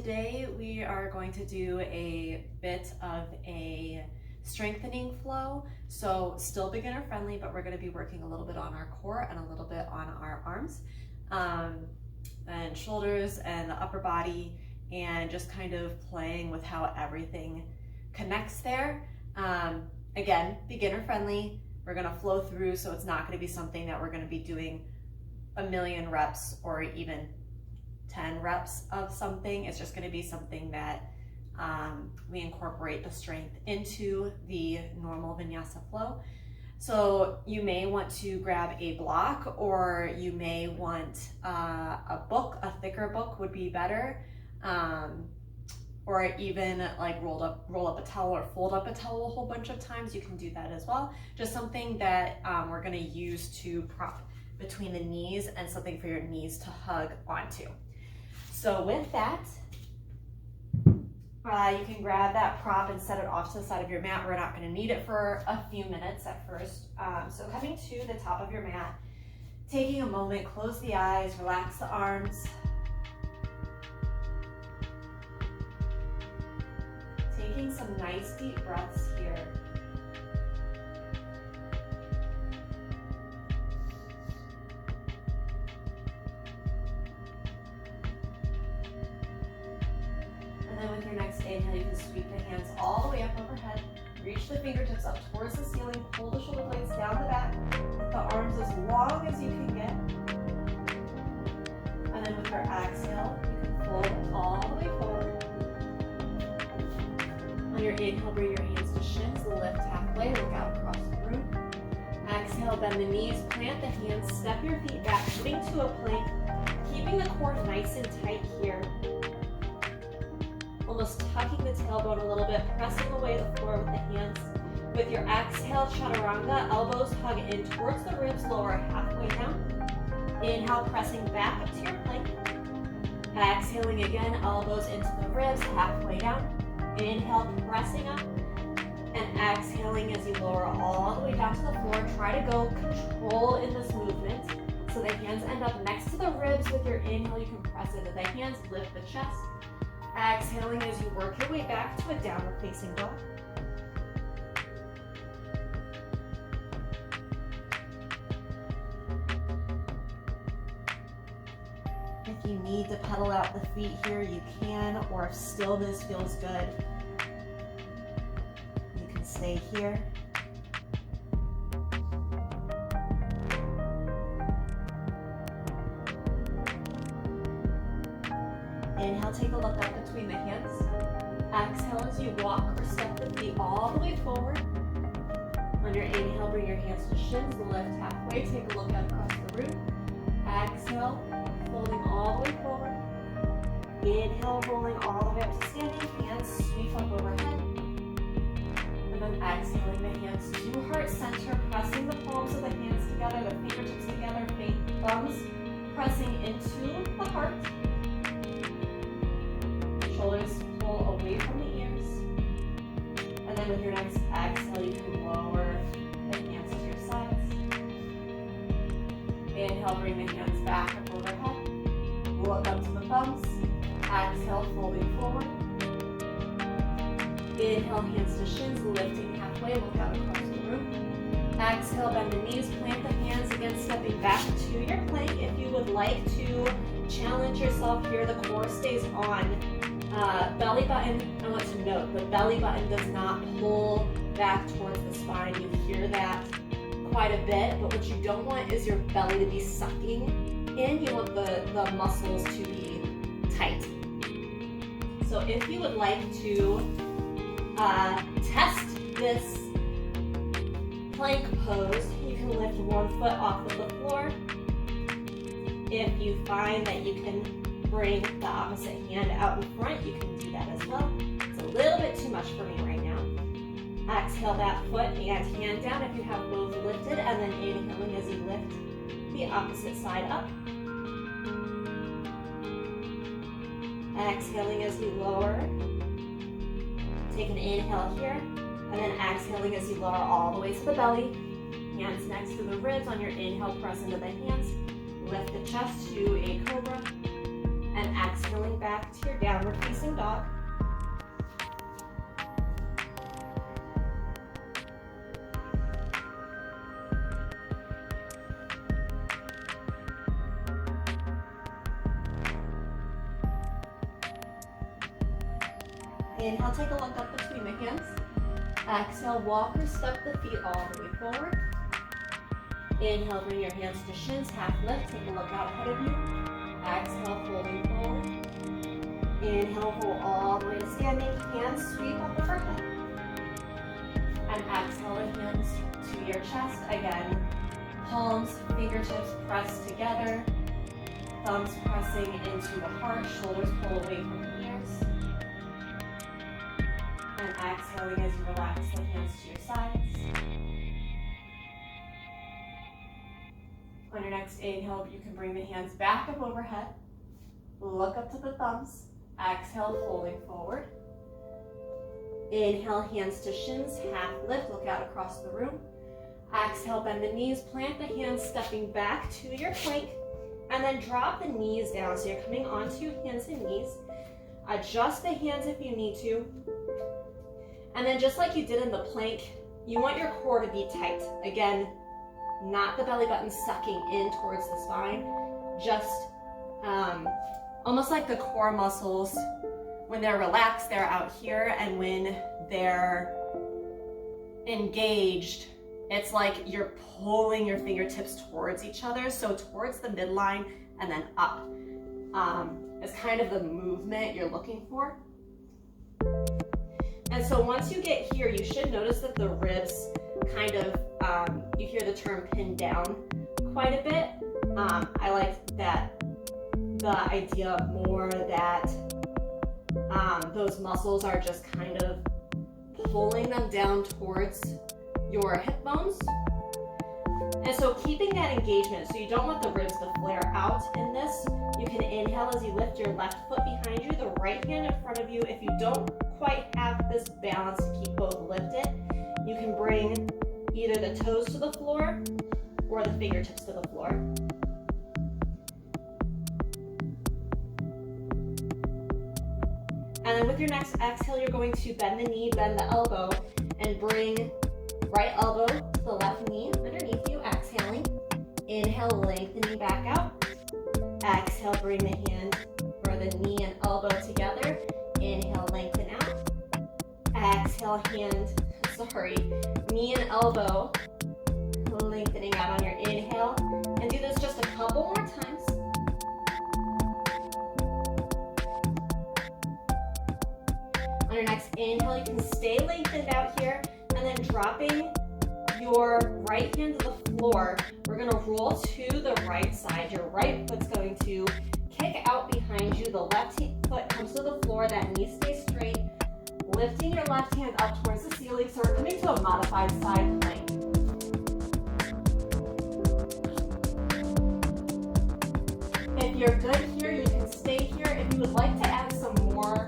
today we are going to do a bit of a strengthening flow. So still beginner friendly, but we're going to be working a little bit on our core and a little bit on our arms and shoulders and the upper body, and just kind of playing with how everything connects there. Again, beginner friendly. We're going to flow through, so it's not going to be something that we're going to be doing a million reps or even 10 reps of something. It's just going to be something that we incorporate the strength into the normal vinyasa flow. So you may want to grab a block, or you may want a book. A thicker book would be better, or even like roll up a towel or fold up a towel a whole bunch of times. You can do that as well. Just something that we're going to use to prop between the knees and something for your knees to hug onto. So with that, you can grab that prop and set it off to the side of your mat. We're not going to need it for a few minutes at first. So coming to the top of your mat, taking a moment, close the eyes, relax the arms. Taking some nice deep breaths here. And then with your next inhale, you can sweep the hands all the way up overhead. Reach the fingertips up towards the ceiling. Pull the shoulder blades down the back. The arms as long as you can get. And then with your exhale, you can fold all the way forward. On your inhale, bring your hands to shins, lift halfway, look out across the room. Exhale, bend the knees, plant the hands, step your feet back, moving to a plank, keeping the core nice and tight here. Almost tucking the tailbone a little bit, pressing away the floor with the hands. With your exhale, Chaturanga, elbows hug in towards the ribs, lower halfway down. Inhale, pressing back up to your plank. Exhaling again, elbows into the ribs, halfway down. Inhale, pressing up, and exhaling as you lower all the way down to the floor. Try to go control in this movement. So the hands end up next to the ribs. With your inhale, you can press into the hands, lift the chest. Exhaling as you work your way back to a downward facing dog. If you need to pedal out the feet here, you can, or if stillness feels good, you can stay here. Inhale, take a look up between the hands. Exhale as you walk or step the feet all the way forward. On your inhale, bring your hands to shins, lift halfway, take a look out across the room. Exhale, folding all the way forward. Inhale, rolling all the way up to standing. Hands sweep up overhead. And then exhaling the hands to heart center, pressing the palms of the hands together, the fingertips together, thumbs pressing into the heart. Shoulders pull away from the ears. And then with your next exhale, you can lower the hands to your sides. Inhale, bring the hands back up overhead. Look up to the thumbs. Exhale, folding forward. Inhale, hands to shins, lifting halfway, look out across the room. Exhale, bend the knees, plant the hands again, stepping back to your plank. If you would like to challenge yourself here, the core stays on. Belly button, I want to note, the belly button does not pull back towards the spine. You hear that quite a bit, but what you don't want is your belly to be sucking in. You want the muscles to be tight. So if you would like to test this plank pose, you can lift one foot off of the floor. If you find that you can bring the opposite hand out in front, you can do that as well. It's a little bit too much for me right now. Exhale that foot and hand down if you have both lifted, and then inhaling as you lift the opposite side up. Exhaling as you lower. Take an inhale here, and then exhaling as you lower all the way to the belly. Hands next to the ribs. On your inhale, press into the hands. Lift the chest to a cobra. And exhaling back to your downward facing Inhale, take a look up between the hands. Exhale, walk or step the feet all the way forward. Inhale, bring your hands to shins, half lift, take a look out ahead of you. Exhale, folding forward. Inhale, roll all the way to standing, hands sweep up overhead. And exhale the hands to your chest. Again, palms, fingertips press together. Thumbs pressing into the heart, shoulders pull away from the ears. And exhaling as you relax the hands to your sides. On your next inhale, you can bring the hands back up overhead. Look up to the thumbs. Exhale, folding forward. Inhale, hands to shins, half lift, look out across the room. Exhale, bend the knees, plant the hands, stepping back to your plank, and then drop the knees down. So you're coming onto hands and knees. Adjust the hands if you need to. And then just like you did in the plank, you want your core to be tight. Again, not the belly button sucking in towards the spine, just almost like the core muscles, when they're relaxed, they're out here, and when they're engaged, it's like you're pulling your fingertips towards each other, so towards the midline and then up. Is kind of the movement you're looking for. And so once you get here, you should notice that the ribs kind of, you hear the term pinned down quite a bit. I like that, the idea more that those muscles are just kind of pulling them down towards your hip bones. And so keeping that engagement, so you don't want the ribs to flare out in this. You can inhale as you lift your left foot behind you, the right hand in front of you. If you don't quite have this balance to keep both lifted, you can bring either the toes to the floor or the fingertips to the floor. And then with your next exhale, you're going to bend the knee, bend the elbow, and bring right elbow to the left knee underneath you, exhaling. Inhale, lengthening back out. Exhale, bring the hand or the knee and elbow together. Inhale, lengthen out. Exhale, knee and elbow, lengthening out on your inhale. And do this just a couple more times. On your next inhale, you can stay lengthened out here, and then dropping your right hand to the floor, we're gonna roll to the right side. Your right foot's going to kick out behind you. The left foot comes to the floor, that knee stays straight. Lifting your left hand up towards the ceiling, so we're coming to a modified side plank. If you're good here, you can stay here. If you would like to add some more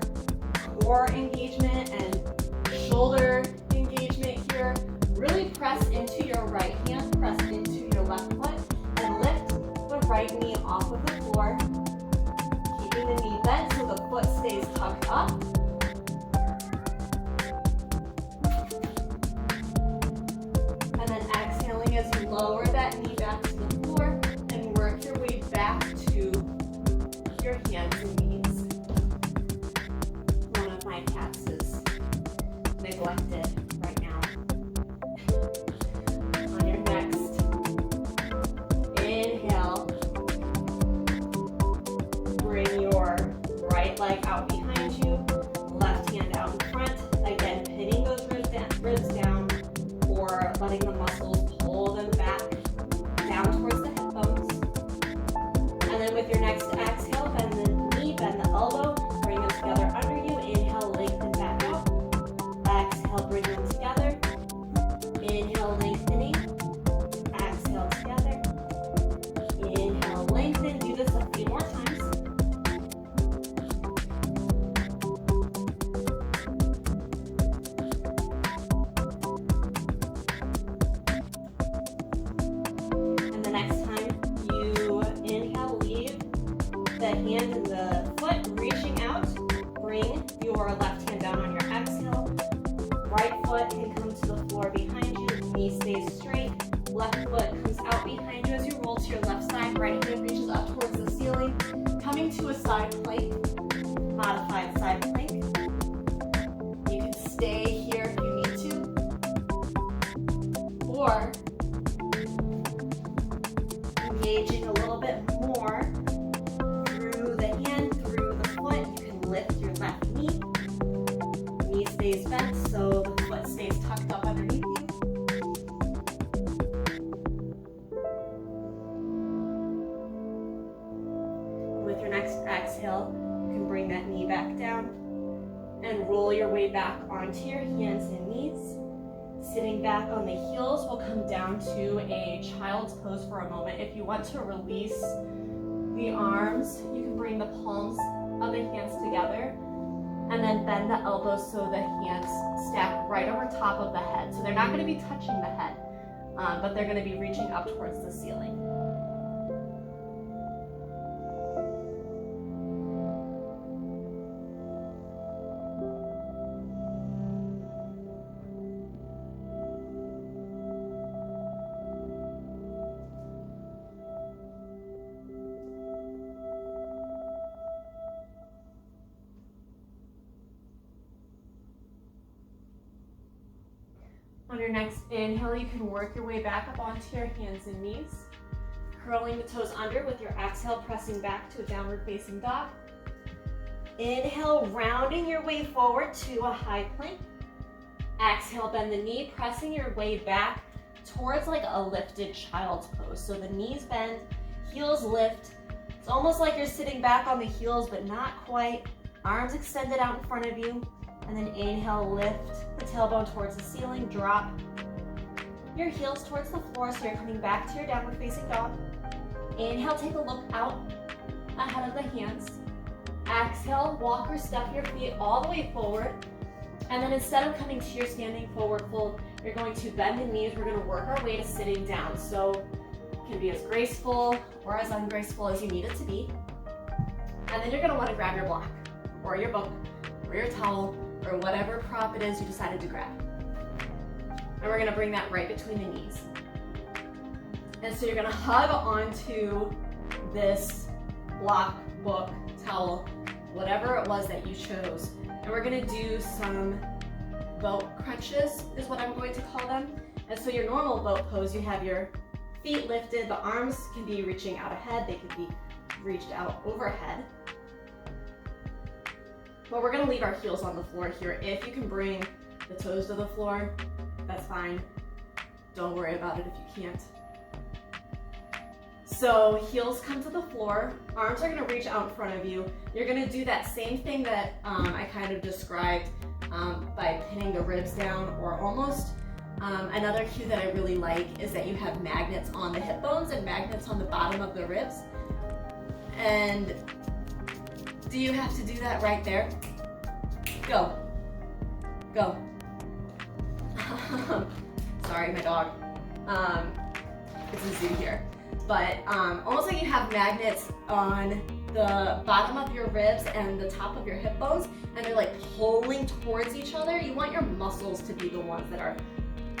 core engagement and shoulder engagement here, really press into your right hand, press into your left foot, and lift the right knee off of the floor, keeping the knee bent so the foot stays tucked up. And then exhaling as you lower that knee back to the floor and work your way back to your hands and knees. One of my cats is neglected right now. On your next inhale, bring your right leg out behind you, left hand out in front. Again, pinning those ribs down, or letting the muscles pull them back down towards the hip bones. And then with your next exhale, bend the knee, bend the elbow, bring them together under you. Inhale, lengthen back out. Exhale, bring them together. Inhale, lengthening. Exhale, together. Inhale, lengthen. Do this a few more times. And the next time you inhale, leave the hand and the foot reaching out. Bring your left hand down on your exhale. Right foot can come to the floor behind you. Knee stays straight. Left foot comes out behind you as you roll to your left side. Right hand reaches up towards the ceiling. Coming to a side plank, modified side plank. back down and roll your way back onto your hands and knees. Sitting back on the heels, we'll come down to a child's pose for a moment. If you want to release the arms, you can bring the palms of the hands together and then bend the elbows so the hands stack right over top of the head. So they're not going to be touching the head, but they're going to be reaching up towards the ceiling. On your next inhale, you can work your way back up onto your hands and knees, curling the toes under with your exhale, pressing back to a downward facing dog. Inhale, rounding your way forward to a high plank. Exhale, bend the knee, pressing your way back towards like a lifted child's pose. So the knees bend, heels lift. It's almost like you're sitting back on the heels, but not quite. Arms extended out in front of you. And then inhale, lift the tailbone towards the ceiling, drop your heels towards the floor so you're coming back to your downward facing dog. Inhale, take a look out ahead of the hands. Exhale, walk or step your feet all the way forward. And then instead of coming to your standing forward fold, you're going to bend the knees. We're going to work our way to sitting down. So it can be as graceful or as ungraceful as you need it to be. And then you're going to want to grab your block or your book or your towel or whatever prop it is you decided to grab. And we're gonna bring that right between the knees. And so you're gonna hug onto this block, book, towel, whatever it was that you chose. And we're gonna do some boat crunches, is what I'm going to call them. And so your normal boat pose, you have your feet lifted, the arms can be reaching out ahead, they can be reached out overhead. But we're gonna leave our heels on the floor here. If you can bring the toes to the floor, that's fine. Don't worry about it if you can't. So heels come to the floor, arms are gonna reach out in front of you. You're gonna do that same thing that I kind of described by pinning the ribs down, or almost another cue that I really like is that you have magnets on the hip bones and magnets on the bottom of the ribs. And do you have to do that right there? Go. Go. Sorry, my dog. It's a zoo here. But almost like you have magnets on the bottom of your ribs and the top of your hip bones, and they're like pulling towards each other. You want your muscles to be the ones that are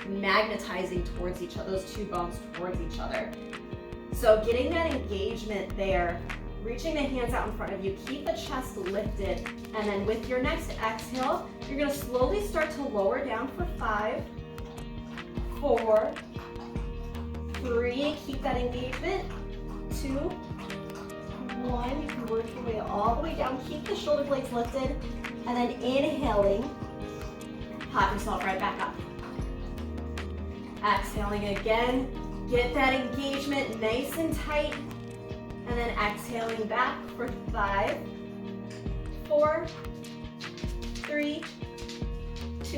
magnetizing towards each other, those two bones towards each other. So getting that engagement there, reaching the hands out in front of you, keep the chest lifted, and then with your next exhale, you're gonna slowly start to lower down for 5, 4, 3, keep that engagement, 2, 1, you can work your way all the way down, keep the shoulder blades lifted, and then inhaling, pop yourself right back up. Exhaling again, get that engagement nice and tight, and then exhaling back for 5, 4, 3, 2,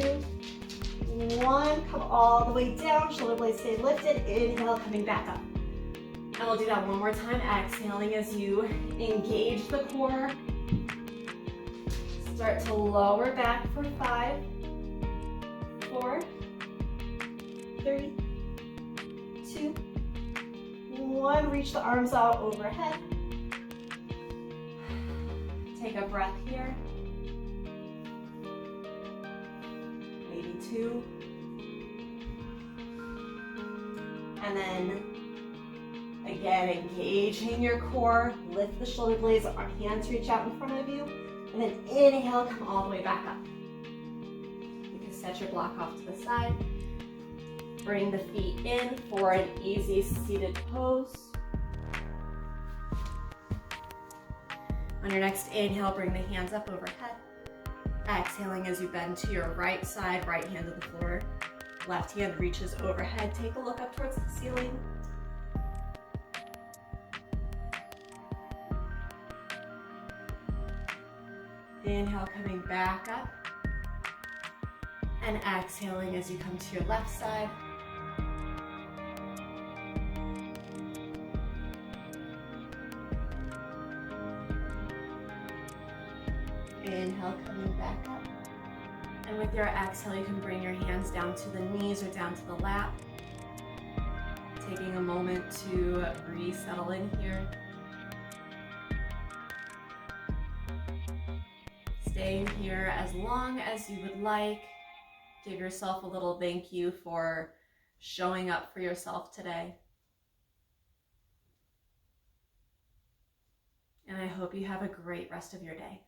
1. Come all the way down, shoulder blades stay lifted. Inhale, coming back up. And we'll do that one more time, exhaling as you engage the core. Start to lower back for 5, 4, 3, 2, 1. Reach the arms out overhead. Take a breath here. Maybe 2. And then again, engaging your core. Lift the shoulder blades, our hands reach out in front of you. And then inhale, come all the way back up. You can set your block off to the side. Bring the feet in for an easy seated pose. On your next inhale, bring the hands up overhead. Exhaling as you bend to your right side, right hand to the floor. Left hand reaches overhead. Take a look up towards the ceiling. Inhale, coming back up. And exhaling as you come to your left side. Inhale, coming back up. And with your exhale, you can bring your hands down to the knees or down to the lap. Taking a moment to resettle in here. Staying here as long as you would like. Give yourself a little thank you for showing up for yourself today. And I hope you have a great rest of your day.